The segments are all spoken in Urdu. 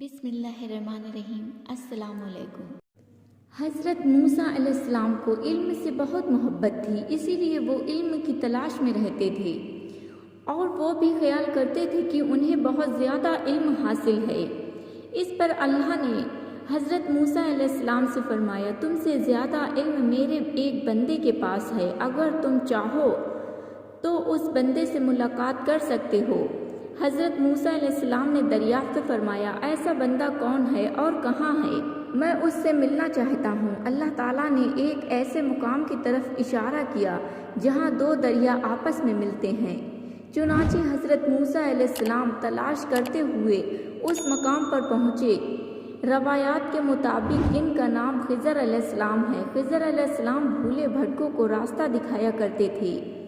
بسم اللہ الرحمن الرحیم۔ السلام علیکم۔ حضرت موسیٰ علیہ السلام کو علم سے بہت محبت تھی، اسی لیے وہ علم کی تلاش میں رہتے تھے اور وہ بھی خیال کرتے تھے کہ انہیں بہت زیادہ علم حاصل ہے۔ اس پر اللہ نے حضرت موسیٰ علیہ السلام سے فرمایا، تم سے زیادہ علم میرے ایک بندے کے پاس ہے، اگر تم چاہو تو اس بندے سے ملاقات کر سکتے ہو۔ حضرت موسیٰ علیہ السلام نے دریافت فرمایا، ایسا بندہ کون ہے اور کہاں ہے؟ میں اس سے ملنا چاہتا ہوں۔ اللہ تعالیٰ نے ایک ایسے مقام کی طرف اشارہ کیا جہاں دو دریا آپس میں ملتے ہیں۔ چنانچہ حضرت موسیٰ علیہ السلام تلاش کرتے ہوئے اس مقام پر پہنچے۔ روایات کے مطابق ان کا نام خضر علیہ السلام ہے۔ خضر علیہ السلام بھولے بھٹکوں کو راستہ دکھایا کرتے تھے۔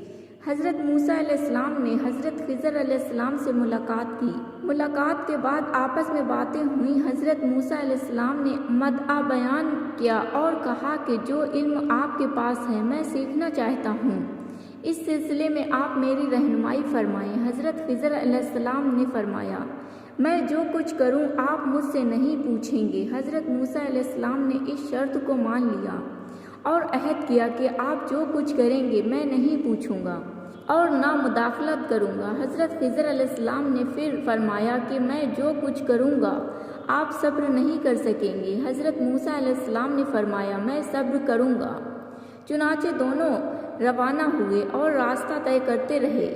حضرت موسیٰ علیہ السلام نے حضرت خضر علیہ السلام سے ملاقات کی۔ ملاقات کے بعد آپس میں باتیں ہوئیں۔ حضرت موسیٰ علیہ السلام نے مدعا بیان کیا اور کہا کہ جو علم آپ کے پاس ہے میں سیکھنا چاہتا ہوں، اس سلسلے میں آپ میری رہنمائی فرمائیں۔ حضرت خضر علیہ السلام نے فرمایا، میں جو کچھ کروں آپ مجھ سے نہیں پوچھیں گے۔ حضرت موسیٰ علیہ السلام نے اس شرط کو مان لیا اور عہد کیا کہ آپ جو کچھ کریں گے میں نہیں پوچھوں گا اور نہ مداخلت کروں گا۔ حضرت خضر علیہ السلام نے پھر فرمایا کہ میں جو کچھ کروں گا آپ صبر نہیں کر سکیں گے۔ حضرت موسیٰ علیہ السلام نے فرمایا، میں صبر کروں گا۔ چنانچہ دونوں روانہ ہوئے اور راستہ طے کرتے رہے۔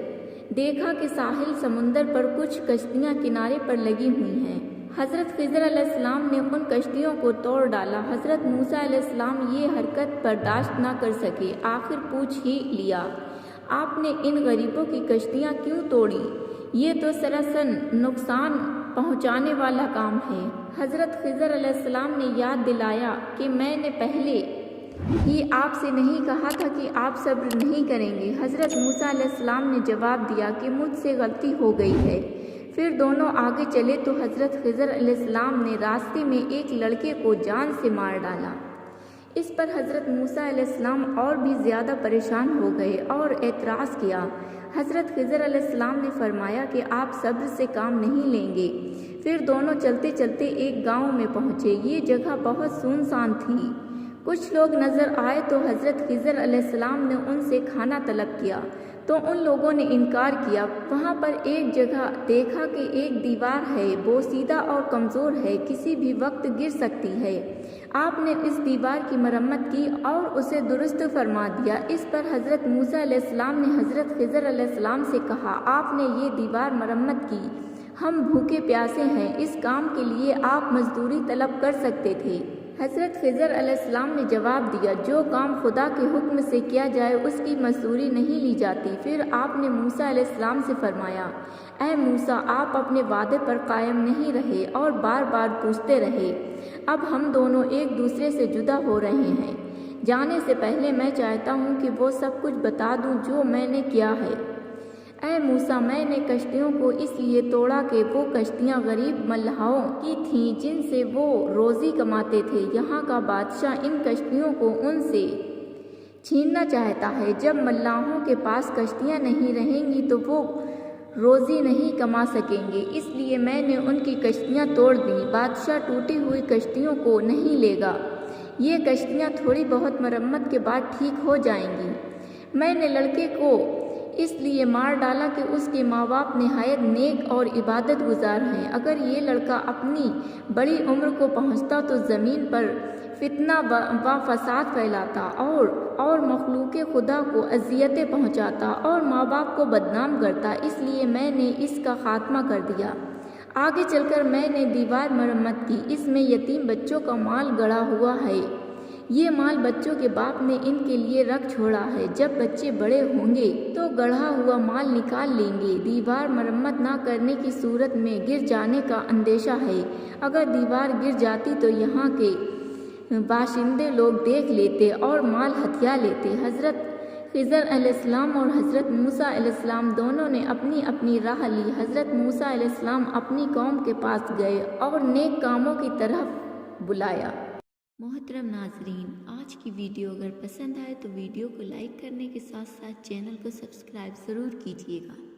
دیکھا کہ ساحل سمندر پر کچھ کشتیاں کنارے پر لگی ہوئی ہیں۔ حضرت خضر علیہ السلام نے ان کشتیوں کو توڑ ڈالا۔ حضرت موسیٰ علیہ السلام یہ حرکت برداشت نہ کر سکے، آخر پوچھ ہی لیا، آپ نے ان غریبوں کی کشتیاں کیوں توڑی؟ یہ تو سراسر نقصان پہنچانے والا کام ہے۔ حضرت خضر علیہ السلام نے یاد دلایا کہ میں نے پہلے ہی آپ سے نہیں کہا تھا کہ آپ صبر نہیں کریں گے؟ حضرت موسیٰ علیہ السلام نے جواب دیا کہ مجھ سے غلطی ہو گئی ہے۔ پھر دونوں آگے چلے تو حضرت خضر علیہ السلام نے راستے میں ایک لڑکے کو جان سے مار ڈالا۔ اس پر حضرت موسیٰ علیہ السلام اور بھی زیادہ پریشان ہو گئے اور اعتراض کیا۔ حضرت خضر علیہ السلام نے فرمایا کہ آپ صبر سے کام نہیں لیں گے۔ پھر دونوں چلتے چلتے ایک گاؤں میں پہنچے۔ یہ جگہ بہت سنسان تھی۔ کچھ لوگ نظر آئے تو حضرت خضر علیہ السلام نے ان سے کھانا طلب کیا تو ان لوگوں نے انکار کیا۔ وہاں پر ایک جگہ دیکھا کہ ایک دیوار ہے، بوسیدہ اور کمزور ہے، کسی بھی وقت گر سکتی ہے۔ آپ نے اس دیوار کی مرمت کی اور اسے درست فرما دیا۔ اس پر حضرت موسیٰ علیہ السلام نے حضرت خضر علیہ السلام سے کہا، آپ نے یہ دیوار مرمت کی، ہم بھوکے پیاسے ہیں، اس کام کے لیے آپ مزدوری طلب کر سکتے تھے۔ حضرت خضر علیہ السلام نے جواب دیا، جو کام خدا کے حکم سے کیا جائے اس کی مزدوری نہیں لی جاتی۔ پھر آپ نے موسیٰ علیہ السلام سے فرمایا، اے موسیٰ، آپ اپنے وعدے پر قائم نہیں رہے اور بار بار پوچھتے رہے۔ اب ہم دونوں ایک دوسرے سے جدا ہو رہے ہیں۔ جانے سے پہلے میں چاہتا ہوں کہ وہ سب کچھ بتا دوں جو میں نے کیا ہے۔ اے موسیٰ، میں نے کشتیوں کو اس لیے توڑا کہ وہ کشتیاں غریب ملاحوں کی تھیں جن سے وہ روزی کماتے تھے۔ یہاں کا بادشاہ ان کشتیوں کو ان سے چھیننا چاہتا ہے۔ جب ملاحوں کے پاس کشتیاں نہیں رہیں گی تو وہ روزی نہیں کما سکیں گے، اس لیے میں نے ان کی کشتیاں توڑ دیں۔ بادشاہ ٹوٹی ہوئی کشتیوں کو نہیں لے گا، یہ کشتیاں تھوڑی بہت مرمت کے بعد ٹھیک ہو جائیں گی۔ میں نے لڑکے کو اس لیے مار ڈالا کہ اس کے ماں باپ نہایت نیک اور عبادت گزار ہیں۔ اگر یہ لڑکا اپنی بڑی عمر کو پہنچتا تو زمین پر فتنہ و فساد پھیلاتا اور مخلوق خدا کو اذیتیں پہنچاتا اور ماں باپ کو بدنام کرتا، اس لیے میں نے اس کا خاتمہ کر دیا۔ آگے چل کر میں نے دیوار مرمت کی، اس میں یتیم بچوں کا مال گڑا ہوا ہے۔ یہ مال بچوں کے باپ نے ان کے لیے رکھ چھوڑا ہے، جب بچے بڑے ہوں گے تو گڑھا ہوا مال نکال لیں گے۔ دیوار مرمت نہ کرنے کی صورت میں گر جانے کا اندیشہ ہے۔ اگر دیوار گر جاتی تو یہاں کے باشندے لوگ دیکھ لیتے اور مال ہتھیا لیتے۔ حضرت خضر علیہ السلام اور حضرت موسیٰ علیہ السلام دونوں نے اپنی اپنی راہ لی۔ حضرت موسیٰ علیہ السلام اپنی قوم کے پاس گئے اور نیک کاموں کی طرف بلایا۔ محترم ناظرین، آج کی ویڈیو اگر پسند آئے تو ویڈیو کو لائک کرنے کے ساتھ ساتھ چینل کو سبسکرائب ضرور کیجیے گا۔